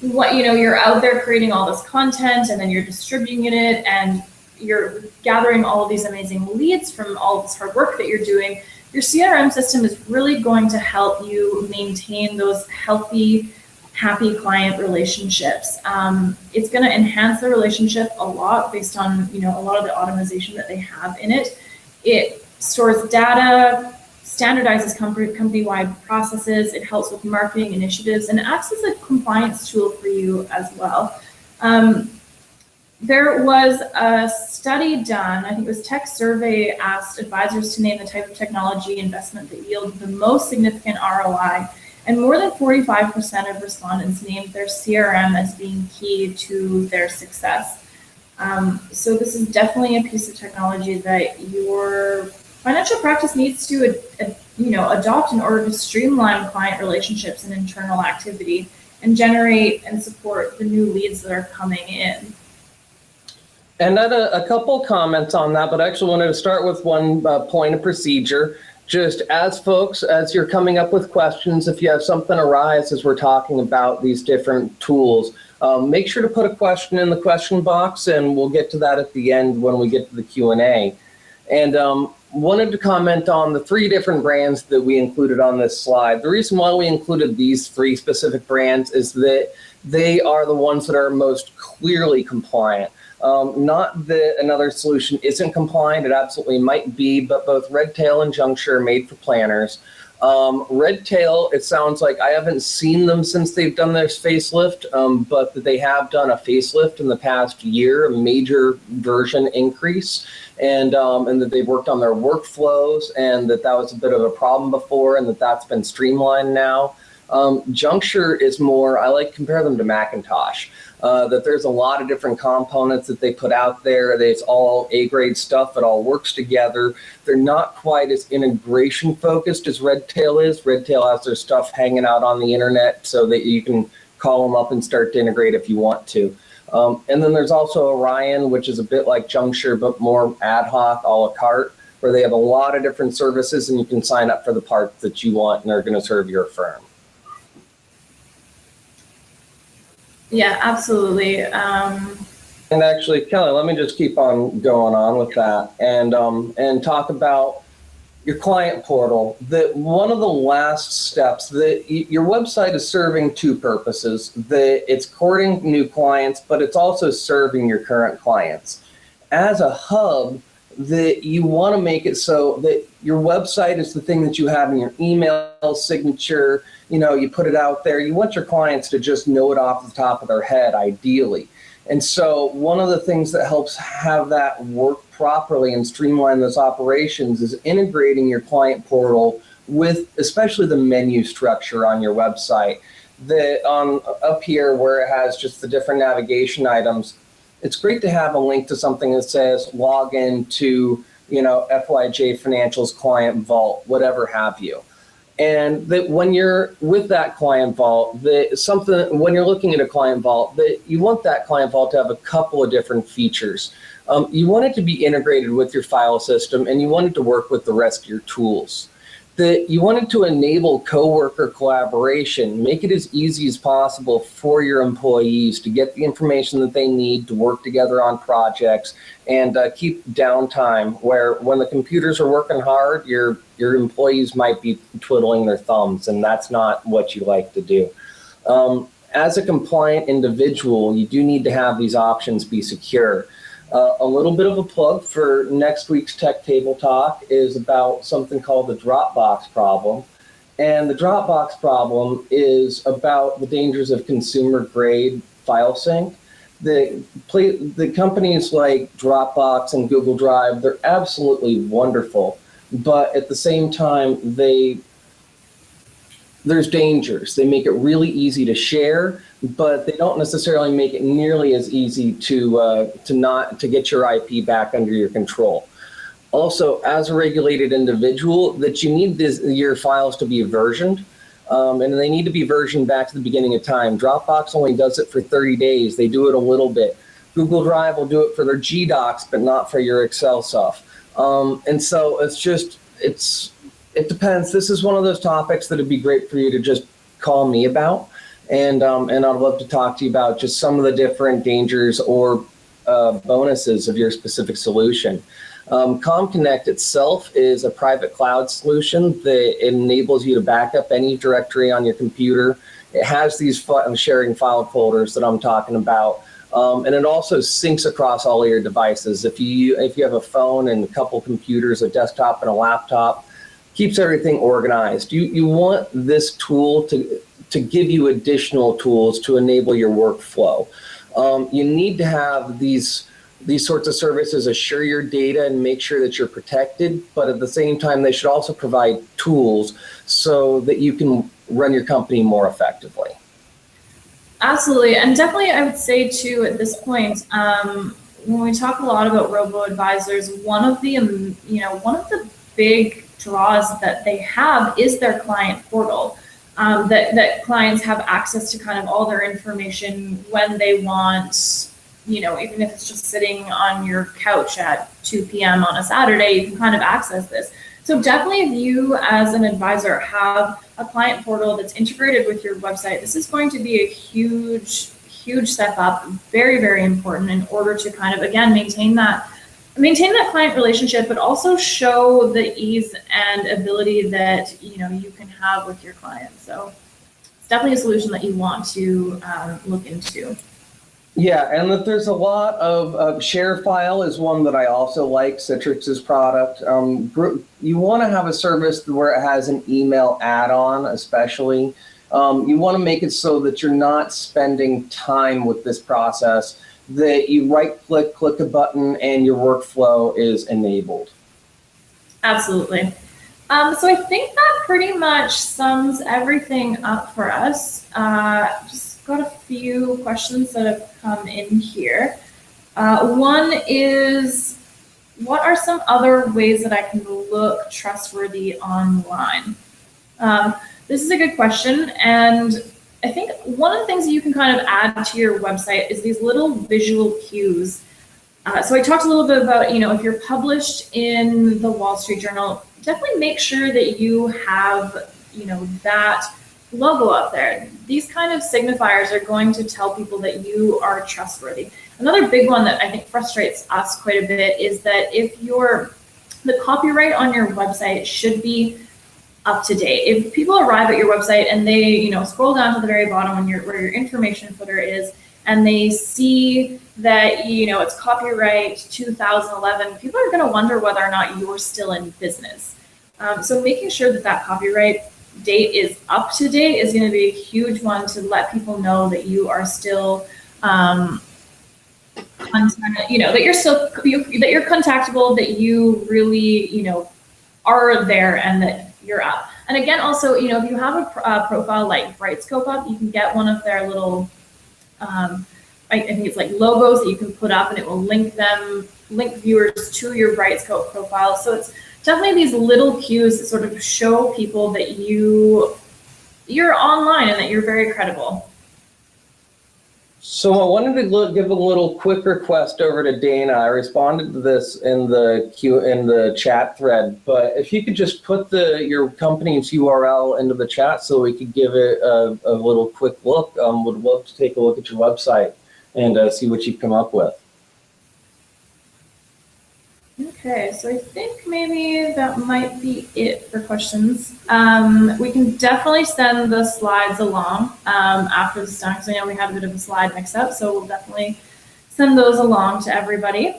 [SPEAKER 2] You're out there creating all this content, and then you're distributing it, and you're gathering all of these amazing leads from all this hard work that you're doing. Your CRM system is really going to help you maintain those healthy, happy client relationships. It's going to enhance the relationship a lot based on a lot of the automation that they have in it. It stores data, standardizes company-wide processes. It helps with marketing initiatives, and it acts as a compliance tool for you as well. There was a study done, I think it was Tech Survey, asked advisors to name the type of technology investment that yielded the most significant ROI, and more than 45% of respondents named their CRM as being key to their success. So this is definitely a piece of technology that your financial practice needs to adopt in order to streamline client relationships and internal activity and generate and support the new leads that are coming in.
[SPEAKER 1] And I had a couple comments on that, but I actually wanted to start with one point of procedure. Just as you're coming up with questions, if you have something arise as we're talking about these different tools, make sure to put a question in the question box, and we'll get to that at the end when we get to the Q&A. And wanted to comment on the 3 different brands that we included on this slide. The reason why we included these 3 specific brands is that they are the ones that are most clearly compliant. Not that another solution isn't compliant, it absolutely might be, but both Redtail and Juncture are made for planners. Redtail, it sounds like I haven't seen them since they've done their facelift, but that they have done a facelift in the past year, a major version increase, and that they've worked on their workflows, and that was a bit of a problem before, and that's been streamlined now. Juncture is more, I like to compare them to Macintosh. That there's a lot of different components that they put out there. It's all A-grade stuff. It all works together. They're not quite as integration focused as Redtail is. Redtail has their stuff hanging out on the internet so that you can call them up and start to integrate if you want to. And then there's also Orion, which is a bit like Juncture, but more ad hoc, a la carte, where they have a lot of different services and you can sign up for the parts that you want and they're going to serve your firm.
[SPEAKER 2] Yeah, absolutely.
[SPEAKER 1] And actually, Kelly, let me just keep on going on with that and talk about your client portal. That one of the last steps, that your website is serving 2 purposes. That it's courting new clients, but it's also serving your current clients. As a hub, that you want to make it so that your website is the thing that you have in your email signature. You put it out there. You want your clients to just know it off the top of their head, ideally. And so one of the things that helps have that work properly and streamline those operations is integrating your client portal with especially the menu structure on your website. That up here where it has just the different navigation items, it's great to have a link to something that says log in to, FYJ Financials Client Vault, whatever have you. And that when you're with that client vault, when you're looking at a client vault, that you want that client vault to have a couple of different features. You want it to be integrated with your file system, and you want it to work with the rest of your tools. That you want it to enable coworker collaboration, make it as easy as possible for your employees to get the information that they need to work together on projects, and keep downtime where when the computers are working hard, your employees might be twiddling their thumbs, and that's not what you like to do. As a compliant individual, you do need to have these options be secure. A little bit of a plug for next week's TechTable Talk is about something called the Dropbox problem. And the Dropbox problem is about the dangers of consumer-grade file sync. The companies like Dropbox and Google Drive, they're absolutely wonderful, but at the same time, there's dangers. They make it really easy to share, but they don't necessarily make it nearly as easy to get your IP back under your control. Also, as a regulated individual, that you need your files to be versioned, and they need to be versioned back to the beginning of time. Dropbox only does it for 30 days. They do it a little bit. Google Drive will do it for their G Docs, but not for your Excel stuff. And so it depends. This is one of those topics that would be great for you to just call me about. And I'd love to talk to you about just some of the different dangers or bonuses of your specific solution. ComConnect itself is a private cloud solution that enables you to back up any directory on your computer. It has these sharing file folders that I'm talking about. And it also syncs across all of your devices. If you have a phone and a couple computers, a desktop and a laptop, keeps everything organized. You want this tool to give you additional tools to enable your workflow. You need to have these sorts of services assure your data and make sure that you're protected, but at the same time, they should also provide tools so that you can run your company more effectively.
[SPEAKER 2] Absolutely, and definitely I would say too at this point, when we talk a lot about robo-advisors, one of the big draws that they have is their client portal. That clients have access to kind of all their information when they want, even if it's just sitting on your couch at 2 p.m. on a Saturday, you can kind of access this. So definitely if you as an advisor have a client portal that's integrated with your website, this is going to be a huge step up, very, very important in order to kind of, again, maintain that client relationship, but also show the ease and ability that you can have with your clients. So it's definitely a solution that you want to look into.
[SPEAKER 1] Yeah, and that there's a lot of ShareFile is one that I also like, Citrix's product. You want to have a service where it has an email add-on, especially. You want to make it so that you're not spending time with this process, that you right-click, click a button, and your workflow is enabled.
[SPEAKER 2] Absolutely. So I think that pretty much sums everything up for us. Just got a few questions that have come in here. One is, what are some other ways that I can look trustworthy online? This is a good question, and I think one of the things that you can kind of add to your website is these little visual cues. So I talked a little bit about, if you're published in the Wall Street Journal, definitely make sure that you have, that logo up there. These kind of signifiers are going to tell people that you are trustworthy. Another big one that I think frustrates us quite a bit is that the copyright on your website should be up to date. If people arrive at your website and they, scroll down to the very bottom where your information footer is, and they see that, it's copyright 2011, people are going to wonder whether or not you're still in business. So making sure that copyright date is up to date is going to be a huge one to let people know that you are still, that you're contactable, that you really, are there and that you're up. And again, also, if you have a profile like Brightscope up, you can get one of their little, I think it's like logos that you can put up, and it will link viewers to your Brightscope profile. So it's definitely these little cues that sort of show people that you're online and that you're very credible.
[SPEAKER 1] So I wanted to give a little quick request over to Dana. I responded to this in the chat thread, but if you could just put your company's URL into the chat so we could give it a little quick look. Would love to take a look at your website and see what you've come up with.
[SPEAKER 2] Okay, so I think maybe that might be it for questions. We can definitely send the slides along after this time, because I know we had a bit of a slide mix up, so we'll definitely send those along to everybody.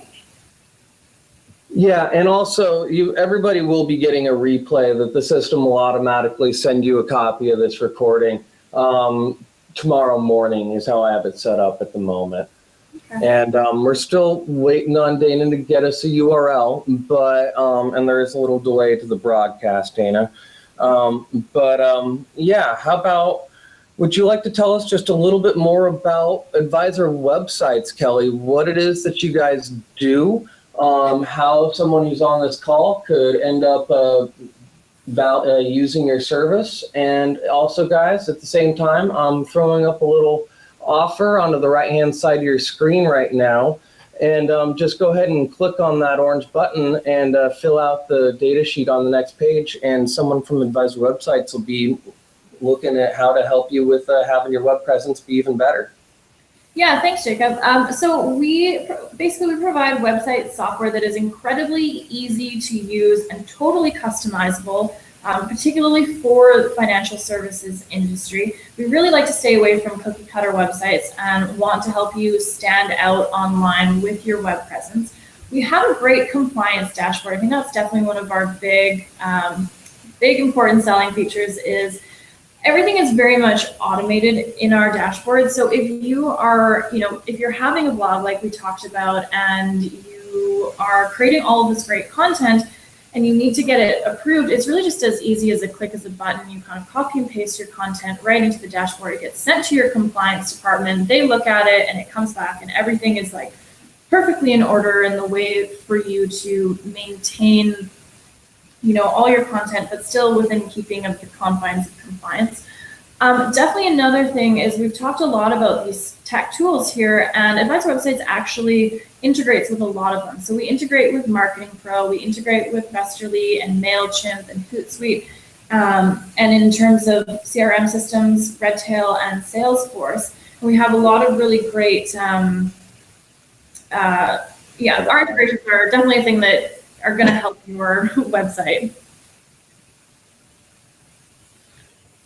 [SPEAKER 1] Yeah, and also everybody will be getting a replay that the system will automatically send you a copy of this recording tomorrow morning is how I have it set up at the moment. Okay. And we're still waiting on Dana to get us a URL, but and there is a little delay to the broadcast, Dana. Yeah, how about, would you like to tell us just a little bit more about advisor websites, Kelly? What it is that you guys do, how someone who's on this call could end up using your service, and also, guys, at the same time, I'm throwing up a little offer onto the right-hand side of your screen right now. And just go ahead and click on that orange button and fill out the data sheet on the next page, and someone from Advisor Websites will be looking at how to help you with having your web presence be even better.
[SPEAKER 2] Yeah, thanks, Jacob. So we provide website software that is incredibly easy to use and totally customizable, particularly for the financial services industry. We really like to stay away from cookie cutter websites and want to help you stand out online with your web presence. We have a great compliance dashboard. I think that's definitely one of our big important selling features is everything is very much automated in our dashboard. So if you are, if you're having a blog like we talked about and you are creating all of this great content and you need to get it approved, it's really just as easy as a click of a button. You kind of copy and paste your content right into the dashboard. It gets sent to your compliance department. They look at it and it comes back and everything is like perfectly in order in the way for you to maintain all your content, but still within keeping of the confines of compliance. Definitely another thing is we've talked a lot about these tech tools here, and Advisor Websites actually integrates with a lot of them. So we integrate with Marketing Pro, we integrate with Westerly and MailChimp and Hootsuite. And in terms of CRM systems, Redtail and Salesforce, we have a lot of really great, our integrations are definitely a thing that are going to help your website.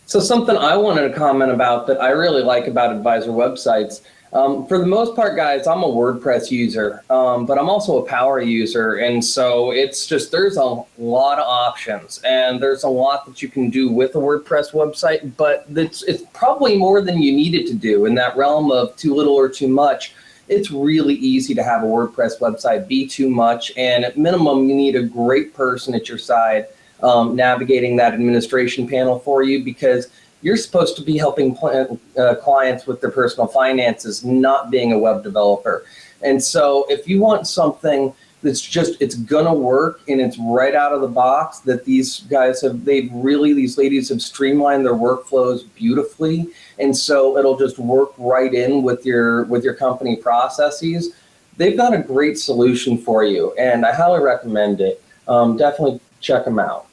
[SPEAKER 1] So something I wanted to comment about that I really like about Advisor Websites, for the most part, guys, I'm a WordPress user, but I'm also a Power user. And so it's just, there's a lot of options and there's a lot that you can do with a WordPress website, but it's probably more than you need it to do in that realm of too little or too much. It's really easy to have a WordPress website be too much, and at minimum, you need a great person at your side navigating that administration panel for you, because you're supposed to be helping clients with their personal finances, not being a web developer. And so if you want something that's just, it's gonna work and it's right out of the box, that these guys have, these ladies have streamlined their workflows beautifully. And so it'll just work right in with your company processes. They've got a great solution for you, and I highly recommend it. Definitely check them out.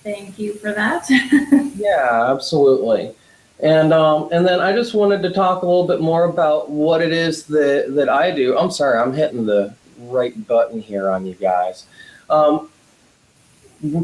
[SPEAKER 2] Thank you for that.
[SPEAKER 1] Yeah, absolutely. And then I just wanted to talk a little bit more about what it is that I do. I'm sorry, I'm hitting the right button here on you guys.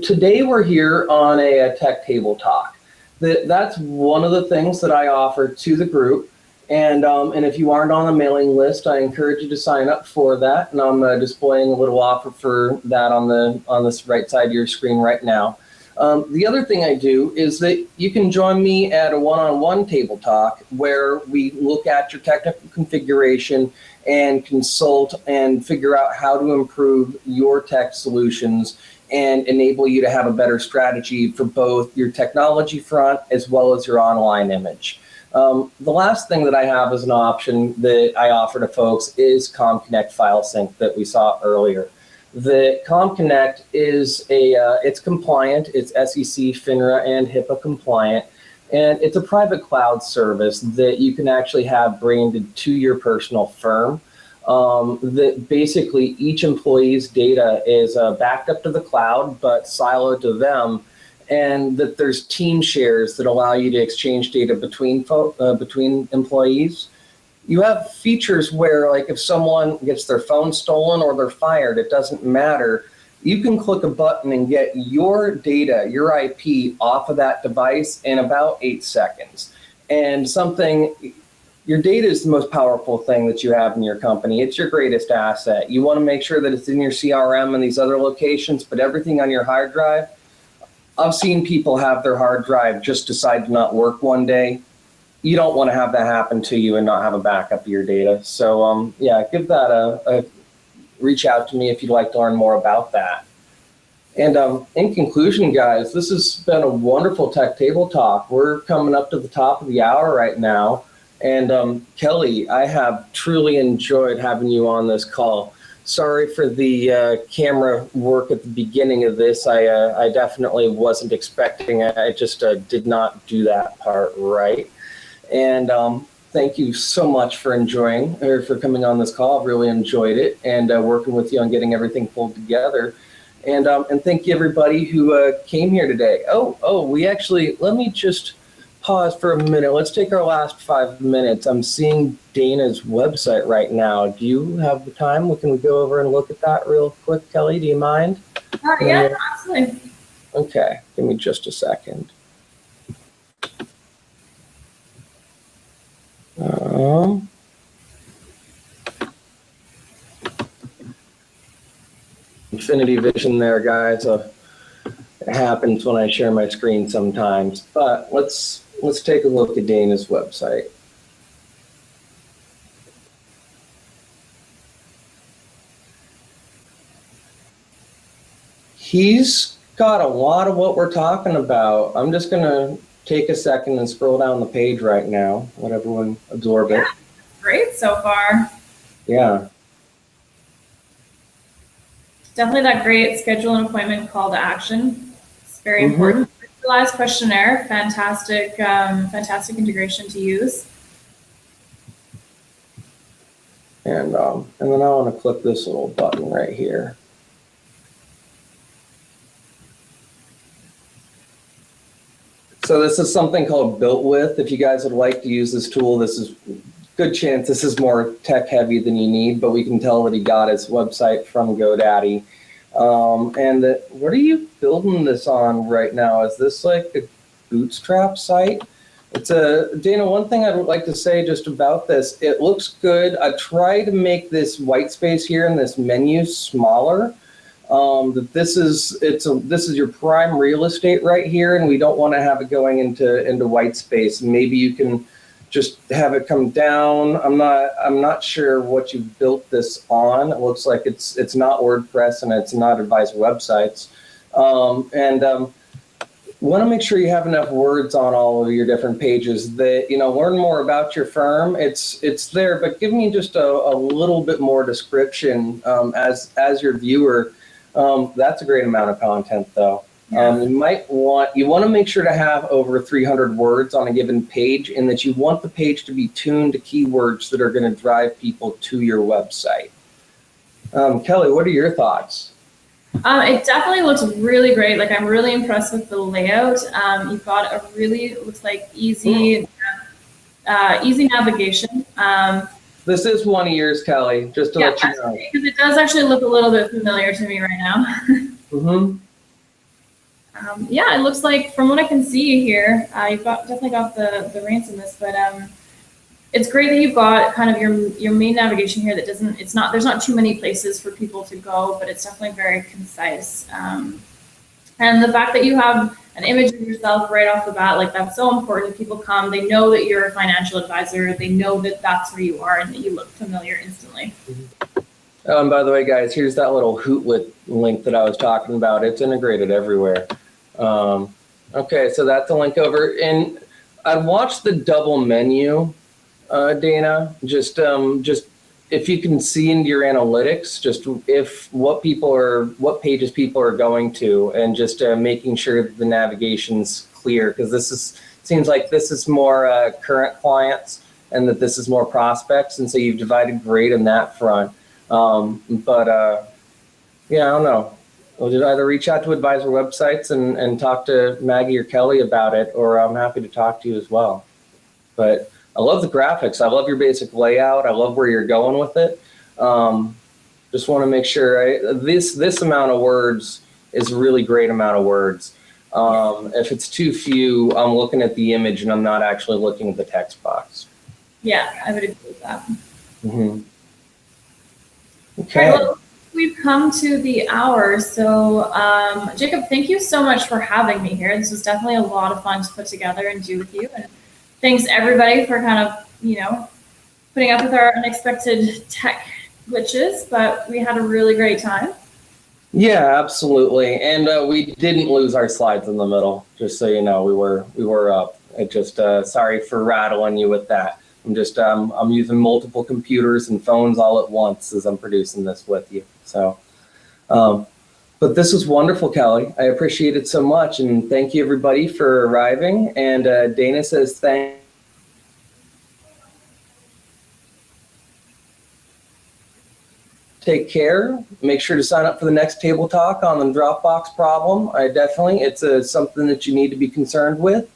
[SPEAKER 1] Today we're here on a TechTable Talk. That's one of the things that I offer to the group. And if you aren't on the mailing list, I encourage you to sign up for that. And I'm displaying a little offer for that on this right side of your screen right now. The other thing I do is that you can join me at a one-on-one table talk where we look at your technical configuration and consult and figure out how to improve your tech solutions and enable you to have a better strategy for both your technology front as well as your online image. The last thing that I have as an option that I offer to folks is ComConnect File Sync that we saw earlier. The ComConnect is it's compliant, it's SEC, FINRA, and HIPAA compliant, and it's a private cloud service that you can actually have branded to your personal firm. That basically each employee's data is backed up to the cloud, but siloed to them, and that there's team shares that allow you to exchange data between employees. You have features where, like, if someone gets their phone stolen or they're fired, it doesn't matter. You can click a button and get your data, your IP, off of that device in about 8 seconds. And your data is the most powerful thing that you have in your company. It's your greatest asset. You want to make sure that it's in your CRM and these other locations, but everything on your hard drive, I've seen people have their hard drive just decide to not work one day. You don't want to have that happen to you and not have a backup of your data. So yeah, give that a reach out to me if you'd like to learn more about that. And in conclusion, guys, this has been a wonderful TechTable Talk. We're coming up to the top of the hour right now. And Kelly, I have truly enjoyed having you on this call. Sorry for the camera work at the beginning of this. I definitely wasn't expecting it. I just did not do that part right. And thank you so much for for coming on this call. I've really enjoyed it, and working with you on getting everything pulled together. And thank you everybody who came here today. Let me just pause for a minute. Let's take our last 5 minutes. I'm seeing Dana's website right now. Do you have the time? Can we go over and look at that real quick, Kelly? Do you mind?
[SPEAKER 2] Yeah, absolutely.
[SPEAKER 1] Okay, give me just a second. Infinity vision there, guys. It happens when I share my screen sometimes. But let's take a look at Dana's website. He's got a lot of what we're talking about. I'm just going to take a second and scroll down the page right now. Let everyone absorb it.
[SPEAKER 2] Great so far.
[SPEAKER 1] Yeah.
[SPEAKER 2] Definitely that great schedule an appointment call to action. It's very important. Centralized questionnaire, fantastic integration to use.
[SPEAKER 1] And then I want to click this little button right here. So this is something called Built With. If you guys would like to use this tool, this is good chance this is more tech heavy than you need, but we can tell that he got his website from GoDaddy. What are you building this on right now? Is this like a bootstrap site? Dana, one thing I would like to say just about this, it looks good. I try to make this white space here in this menu smaller. This is your prime real estate right here, and we don't want to have it going into white space. Maybe you can just have it come down. I'm not sure what you built this on. It looks like it's not WordPress and it's not Advisor Websites. Want to make sure you have enough words on all of your different pages that, learn more about your firm. It's there, but give me just a little bit more description as your viewer. That's a great amount of content though. Yeah. You want to make sure to have over 300 words on a given page, and that you want the page to be tuned to keywords that are going to drive people to your website. Kelly, what are your thoughts?
[SPEAKER 2] It definitely looks really great. Like, I'm really impressed with the layout. You've got a really, looks like easy navigation.
[SPEAKER 1] This is one of yours, Kelly, just to let you know.
[SPEAKER 2] Because it does actually look a little bit familiar to me right now. Yeah, it looks like, from what I can see here, you've definitely got the reins in this, but it's great that you've got kind of your main navigation here that there's not too many places for people to go, but it's definitely very concise. And the fact that you have an image of yourself right off the bat, like, that's so important. If people come, they know that you're a financial advisor, they know that that's where you are and that you look familiar instantly.
[SPEAKER 1] Oh, and by the way, guys, here's that little Hootlet link that I was talking about. It's integrated everywhere. Okay, so that's a link over. And I watched the double menu, Dana. Just if you can see into your analytics, just what pages people are going to, and just making sure that the navigation's clear, because seems like this is more current clients, and that this is more prospects, and so you've divided great in that front. Yeah, I don't know. We'll just either reach out to Advisor Websites and talk to Maggie or Kelly about it, or I'm happy to talk to you as well. But I love the graphics. I love your basic layout. I love where you're going with it. Just want to make sure this amount of words is a really great amount of words. If it's too few, I'm looking at the image and I'm not actually looking at the text box.
[SPEAKER 2] Yeah, I would agree with that.
[SPEAKER 1] Mm-hmm. Okay.
[SPEAKER 2] All right, well, we've come to the hour. So, Jacob, thank you so much for having me here. This was definitely a lot of fun to put together and do with you. And thanks everybody for kind of, putting up with our unexpected tech glitches, but we had a really great time.
[SPEAKER 1] Yeah, absolutely. And we didn't lose our slides in the middle, just so you know. We were up. It just sorry for rattling you with that. I'm using multiple computers and phones all at once as I'm producing this with you. So, but this was wonderful, Kelly. I appreciate it so much, and thank you everybody for arriving. And Dana says thank take care. Make sure to sign up for the next Table Talk on the Dropbox problem. It's something that you need to be concerned with.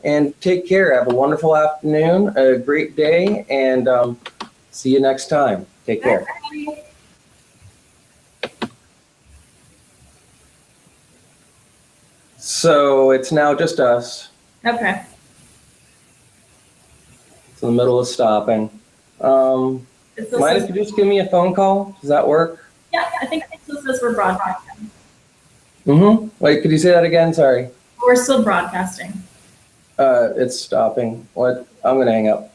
[SPEAKER 1] And take care. Have a wonderful afternoon, a great day, and see you next time. Take care.
[SPEAKER 2] Bye.
[SPEAKER 1] So it's now just us.
[SPEAKER 2] Okay.
[SPEAKER 1] It's in the middle of stopping.
[SPEAKER 2] It still
[SPEAKER 1] Mind
[SPEAKER 2] says,
[SPEAKER 1] if you just give me a phone call? Does that work?
[SPEAKER 2] yeah, I think it still says we're broadcasting.
[SPEAKER 1] Wait, could you say that again? Sorry.
[SPEAKER 2] We're still broadcasting.
[SPEAKER 1] It's stopping. What? I'm going to hang up.